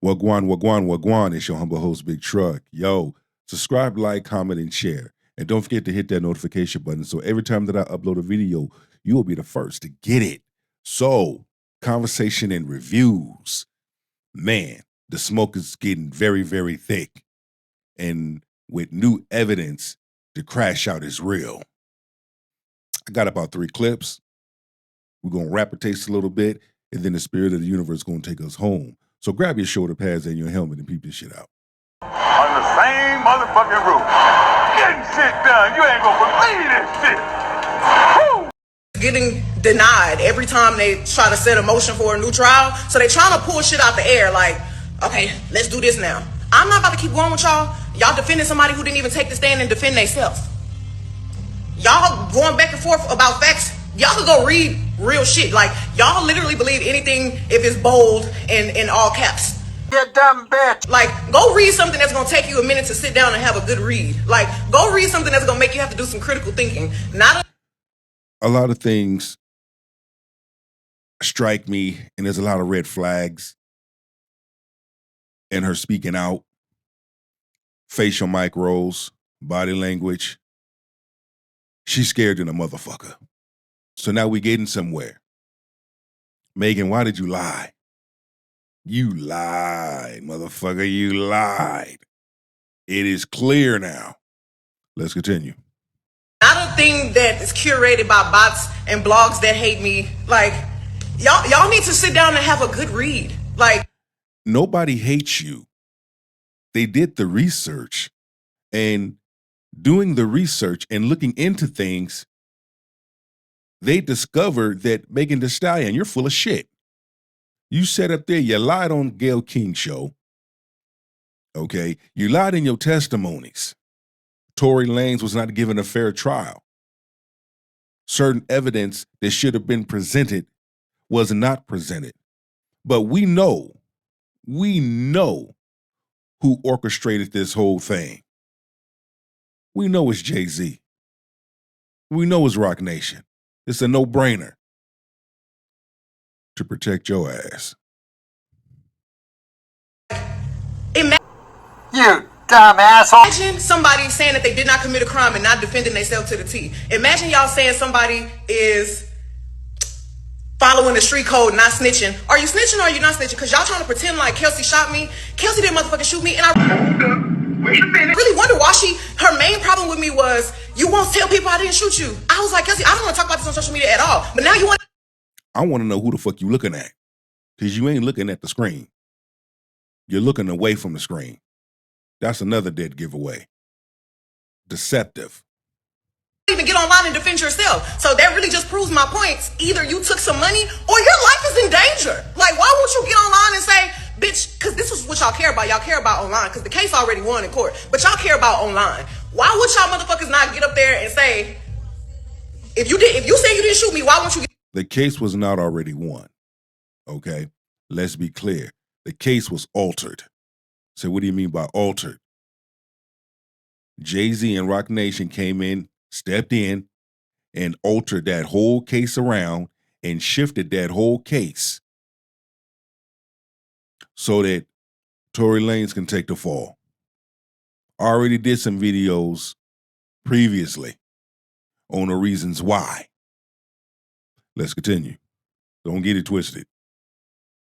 Wagwan, wagwan, wagwan. It's your humble host, Big Truck. Yo, subscribe, like, comment, and share. And don't forget to hit that notification button so every time that I upload a video, you will be the first to get it. So, conversation and reviews. Man, the smoke is getting very, very thick. And with new evidence, the crash out is real. I got about 3 clips. We're going to rapid taste a little bit, and then the spirit of the universe is going to take us home. So grab your shoulder pads and your helmet and peep this shit out. On the same motherfucking roof. Getting shit done. You ain't gonna believe this shit. Woo! Getting denied every time they try to set a motion for a new trial. So they trying to pull shit out the air like, okay, let's do this now. I'm not about to keep going with y'all. Y'all defending somebody who didn't even take the stand and defend themselves. Y'all going back and forth about facts. Y'all could go read real shit. Like, y'all literally believe anything if it's bold and in all caps. You dumb bitch. Like, go read something that's gonna take you a minute to sit down and have a good read. Like, go read something that's gonna make you have to do some critical thinking. Not a lot of things strike me, and there's a lot of red flags in her speaking out. Facial mic rolls, body language. She's scared than a motherfucker. So now we getting somewhere. Megan, why did you lie? You lied, motherfucker. You lied. It is clear now. Let's continue. Not a thing that is curated by bots and blogs that hate me. Like, y'all need to sit down and have a good read. Like, nobody hates you. They did the research, and doing the research and looking into things, they discovered that Megan Thee Stallion, you're full of shit. You sat up there, you lied on Gayle King's show. Okay? You lied in your testimonies. Tory Lanez was not given a fair trial. Certain evidence that should have been presented was not presented. But we know who orchestrated this whole thing. We know it's Jay-Z. We know it's Roc Nation. It's a no-brainer to protect your ass. You dumb asshole. Imagine somebody saying that they did not commit a crime and not defending themselves to the T. Imagine y'all saying somebody is following the street code, not snitching. Are you snitching or are you not snitching? Because y'all trying to pretend like Kelsey shot me. Kelsey didn't motherfucking shoot me. And I really wonder why her main problem with me was, you won't tell people I didn't shoot you. I was like, Kelsey, I don't want to talk about this on social media at all. But now you want. I want to know who the fuck you looking at. Because you ain't looking at the screen. You're looking away from the screen. That's another dead giveaway. Deceptive. Even get online and defend yourself. So that really just proves my points. Either you took some money or your life is in danger. Like, why won't you get online and say, bitch, because this is what y'all care about. Y'all care about online because the case already won in court. But y'all care about online. Why would y'all motherfuckers not get up there and say, if you say you didn't shoot me, why won't you get. The case was not already won. Okay? Let's be clear. The case was altered. So what do you mean by altered? Jay-Z and Roc Nation came in, stepped in, and altered that whole case around and shifted that whole case so that Tory Lanez can take the fall. I already did some videos previously on the reasons why. Let's continue. Don't get it twisted.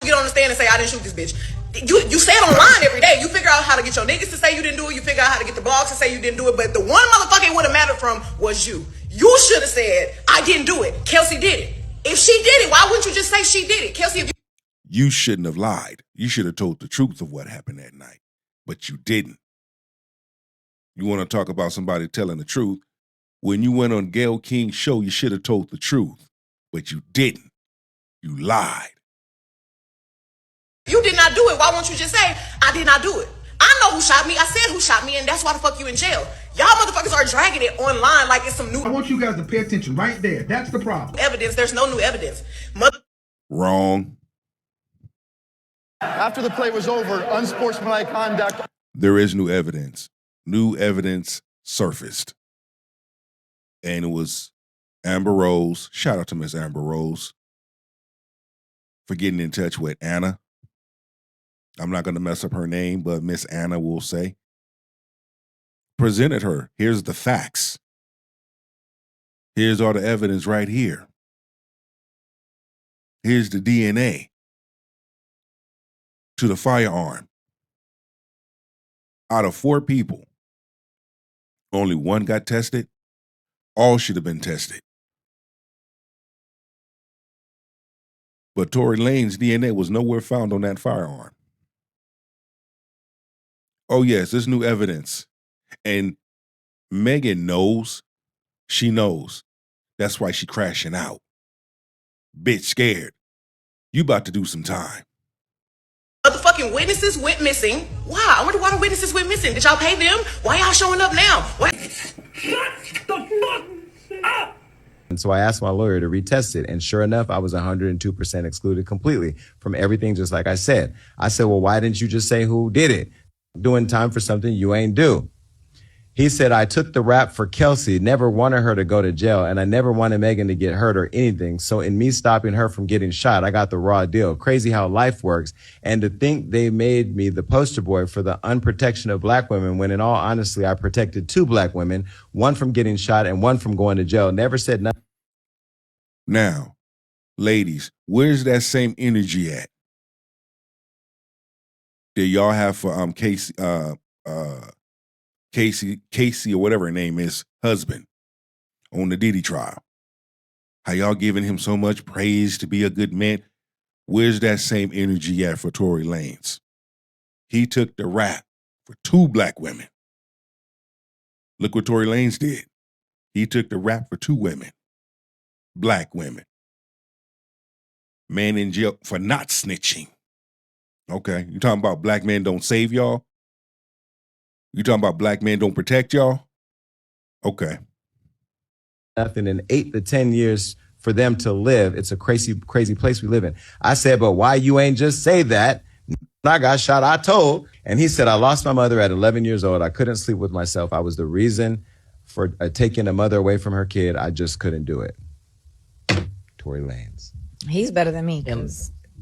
You don't understand and say, I didn't shoot this bitch. You say it online every day. You figure out how to get your niggas to say you didn't do it. You figure out how to get the blogs to say you didn't do it. But the one motherfucker it would have mattered from was you. You should have said, I didn't do it. Kelsey did it. If she did it, why wouldn't you just say she did it? Kelsey, if you shouldn't have lied. You should have told the truth of what happened that night. But you didn't. You want to talk about somebody telling the truth? When you went on Gayle King's show, you should have told the truth. But you didn't. You lied. You did not do it. Why won't you just say, I did not do it? I know who shot me. I said who shot me, and that's why the fuck you in jail. Y'all motherfuckers are dragging it online like it's some new. I want you guys to pay attention right there. That's the problem. Evidence. There's no new evidence. Wrong. After the play was over, unsportsmanlike conduct. There is new evidence. New evidence surfaced. And it was Amber Rose. Shout out to Miss Amber Rose for getting in touch with Anna I'm not going to mess up her name, but Miss Anna will say, presented her. Here's the facts. Here's all the evidence right here. Here's the DNA to the firearm. Out of 4 people, only 1 got tested. All should have been tested. But Tory Lanez DNA was nowhere found on that firearm. Oh yes, there's new evidence. And Megan knows. She knows. That's why she crashing out. Bitch scared. You about to do some time. Motherfucking witnesses went missing. Why? I wonder why the witnesses went missing. Did y'all pay them? Why y'all showing up now? Why? Shut the fuck up! And so I asked my lawyer to retest it. And sure enough, I was 102% excluded completely from everything, just like I said. I said, well, why didn't you just say who did it? Doing time for something you ain't do. He said, I took the rap for Kelsey, never wanted her to go to jail, and I never wanted Megan to get hurt or anything. So in me stopping her from getting shot, I got the raw deal. Crazy how life works. And to think they made me the poster boy for the unprotection of black women, when in all honesty, I protected 2 black women, 1 from getting shot and 1 from going to jail. Never said nothing. Now, ladies, where's that same energy at? Did y'all have for Casey or whatever her name is, husband on the Diddy trial? How y'all giving him so much praise to be a good man? Where's that same energy at for Tory Lanez? He took the rap for 2 black women. Look what Tory Lanez did. He took the rap for 2 women, black women. Man in jail for not snitching. Okay, you talking about black men don't save y'all? You talking about black men don't protect y'all? Okay. Nothing in 8 to 10 years for them to live. It's a crazy, crazy place we live in. I said, but why you ain't just say that? When I got shot, I told. And he said, I lost my mother at 11 years old. I couldn't sleep with myself. I was the reason for taking a mother away from her kid. I just couldn't do it. Tory Lanez. He's better than me.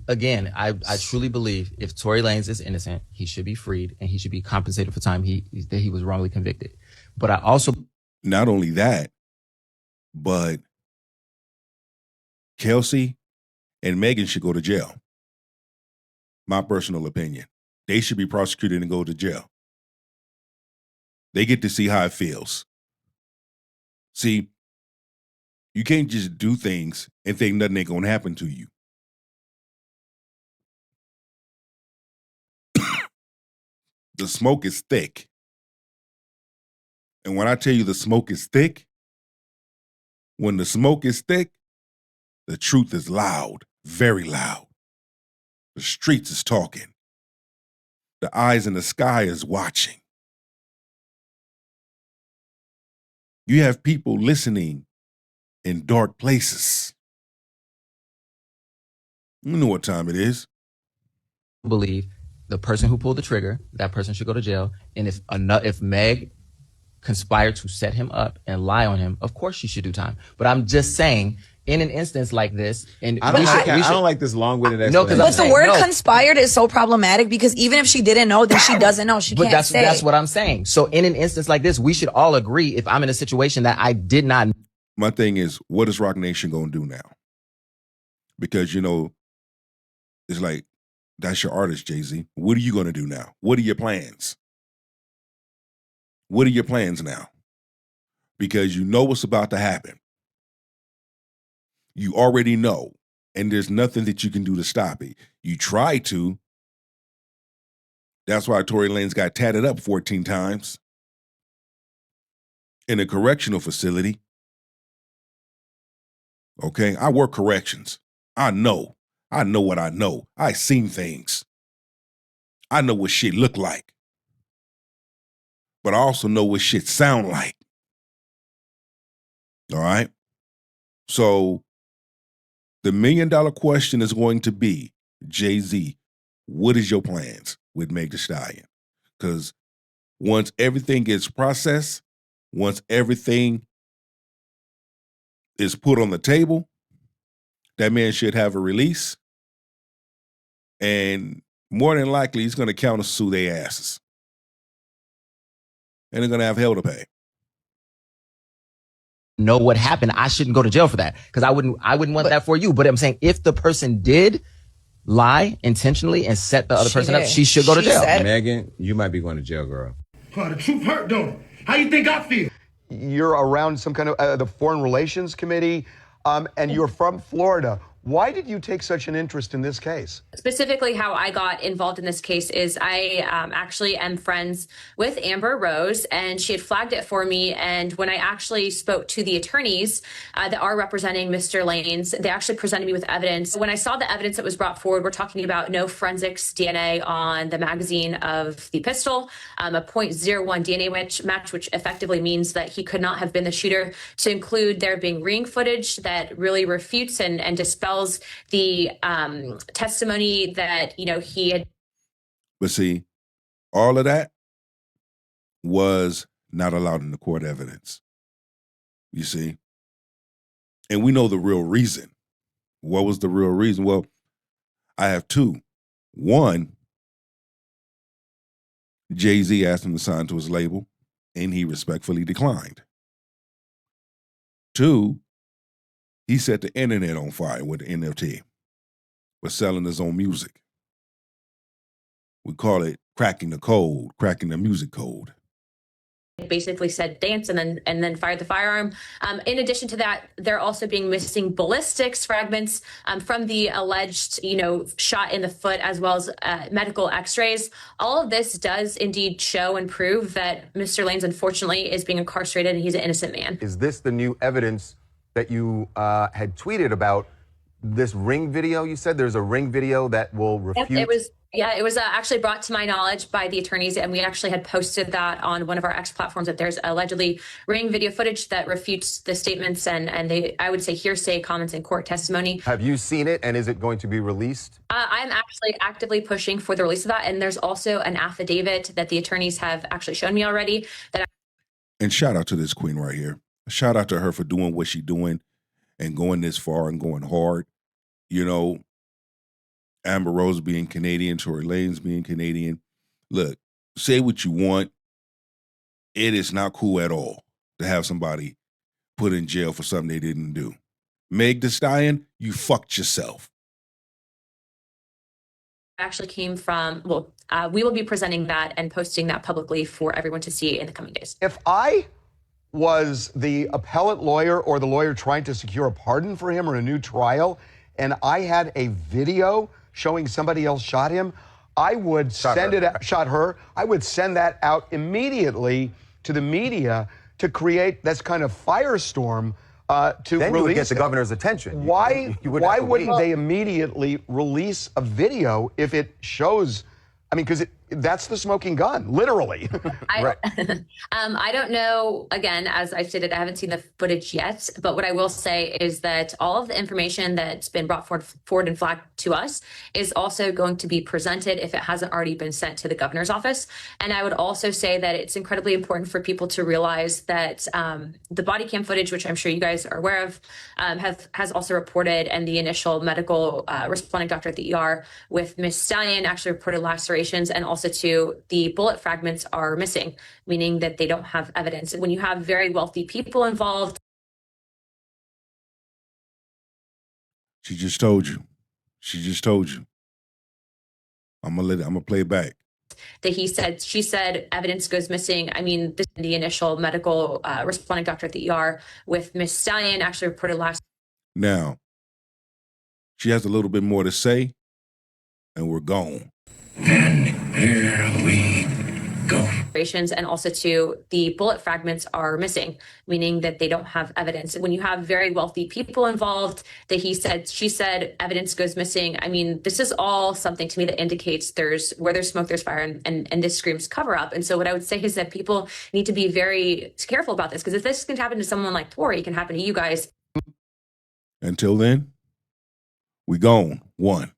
Again, I truly believe if Tory Lanez is innocent, he should be freed and he should be compensated for time that he was wrongly convicted. But I also... Not only that, but Kelsey and Megan should go to jail. My personal opinion. They should be prosecuted and go to jail. They get to see how it feels. See, you can't just do things and think nothing ain't gonna happen to you. The smoke is thick. And when I tell you the smoke is thick, when the smoke is thick, the truth is loud, very loud. The streets is talking. The eyes in the sky is watching. You have people listening in dark places. You know what time it is. believe the person who pulled the trigger, that person should go to jail. And if Meg conspired to set him up and lie on him, of course she should do time. But I'm just saying, in an instance like this, and I don't like this long-winded explanation. But the word conspired is so problematic because even if she didn't know, then she doesn't know. She can't say. That's what I'm saying. So in an instance like this, we should all agree, if I'm in a situation that I did not. My thing is, what is Roc Nation going to do now? Because, you know, it's like, that's your artist, Jay-Z. What are you going to do now? What are your plans? What are your plans now? Because you know what's about to happen. You already know, and there's nothing that you can do to stop it. You try to. That's why Tory Lanez got tatted up 14 times in a correctional facility. Okay, I work corrections. I know what I know. I seen things. I know what shit look like. But I also know what shit sound like. All right? So the $1 million question is going to be, Jay-Z, what is your plans with Megan Thee Stallion? Because once everything gets processed, once everything is put on the table, that man should have a release. And more than likely he's going to countersue their asses. And they're going to have hell to pay. Know what happened, I shouldn't go to jail for that, because I wouldn't want that for you. But I'm saying if the person did lie intentionally and set the other person up, she should go to jail. Megan, you might be going to jail, girl. Oh, the truth hurt, don't it? How you think I feel? You're around some kind of the Foreign Relations Committee, and you're from Florida. Why did you take such an interest in this case? Specifically, how I got involved in this case is I actually am friends with Amber Rose, and she had flagged it for me. And when I actually spoke to the attorneys that are representing Mr. Lanez, they actually presented me with evidence. When I saw the evidence that was brought forward, we're talking about no forensics DNA on the magazine of the pistol, a 0.01 DNA match, which effectively means that he could not have been the shooter, to include there being ring footage that really refutes and dispels the testimony that, he had. But see, all of that was not allowed in the court evidence. You see? And we know the real reason. What was the real reason? Well, I have two. One, Jay-Z asked him to sign to his label, and he respectfully declined. Two, he set the internet on fire with the NFT, was selling his own music. We call it cracking the code, cracking the music code. Basically said dance and then fired the firearm. In addition to that, they're also being missing ballistics fragments from the alleged, shot in the foot, as well as medical x-rays. All of this does indeed show and prove that Mr. Lanez, unfortunately, is being incarcerated and he's an innocent man. Is this the new evidence that you had tweeted about, this ring video? You said there's a ring video that will refute. It was actually brought to my knowledge by the attorneys, and we actually had posted that on one of our X platforms, that there's allegedly ring video footage that refutes the statements and I would say hearsay comments in court testimony. Have you seen it, and is it going to be released? I'm actually actively pushing for the release of that, and there's also an affidavit that the attorneys have actually shown me already. And shout out to this queen right here. Shout out to her for doing what she's doing and going this far and going hard. Amber Rose being Canadian, Tory Lanez being Canadian. Look, say what you want. It is not cool at all to have somebody put in jail for something they didn't do. Meg Thee Stallion, you fucked yourself. Actually came from, we will be presenting that and posting that publicly for everyone to see in the coming days. If I was the appellate lawyer or the lawyer trying to secure a pardon for him or a new trial, and I had a video showing somebody else shot him, I would shot her. I would send that out immediately to the media to create this kind of firestorm to then release. You would get the governor's attention. Why wouldn't they immediately release a video if it shows? I mean, because that's the smoking gun, literally. Right. I don't know. Again, as I stated, I haven't seen the footage yet. But what I will say is that all of the information that's been brought forward and flagged to us is also going to be presented if it hasn't already been sent to the governor's office. And I would also say that it's incredibly important for people to realize that the body cam footage, which I'm sure you guys are aware of, has also reported, and the initial medical responding doctor at the ER with Miss Stallion actually reported lacerations, and also to the bullet fragments are missing, meaning that they don't have evidence. When you have very wealthy people involved. She just told you. I'm gonna play it back. That she said evidence goes missing. I mean, the initial medical responding doctor at the ER with Miss Stallion actually reported Now, she has a little bit more to say, and we're gone. And here we go. And also to the bullet fragments are missing, meaning that they don't have evidence. When you have very wealthy people involved, she said evidence goes missing. I mean, this is all something to me that indicates where there's smoke, there's fire, and this screams cover up. And so what I would say is that people need to be very careful about this, because if this can happen to someone like Tory, it can happen to you guys. Until then, we gone. One.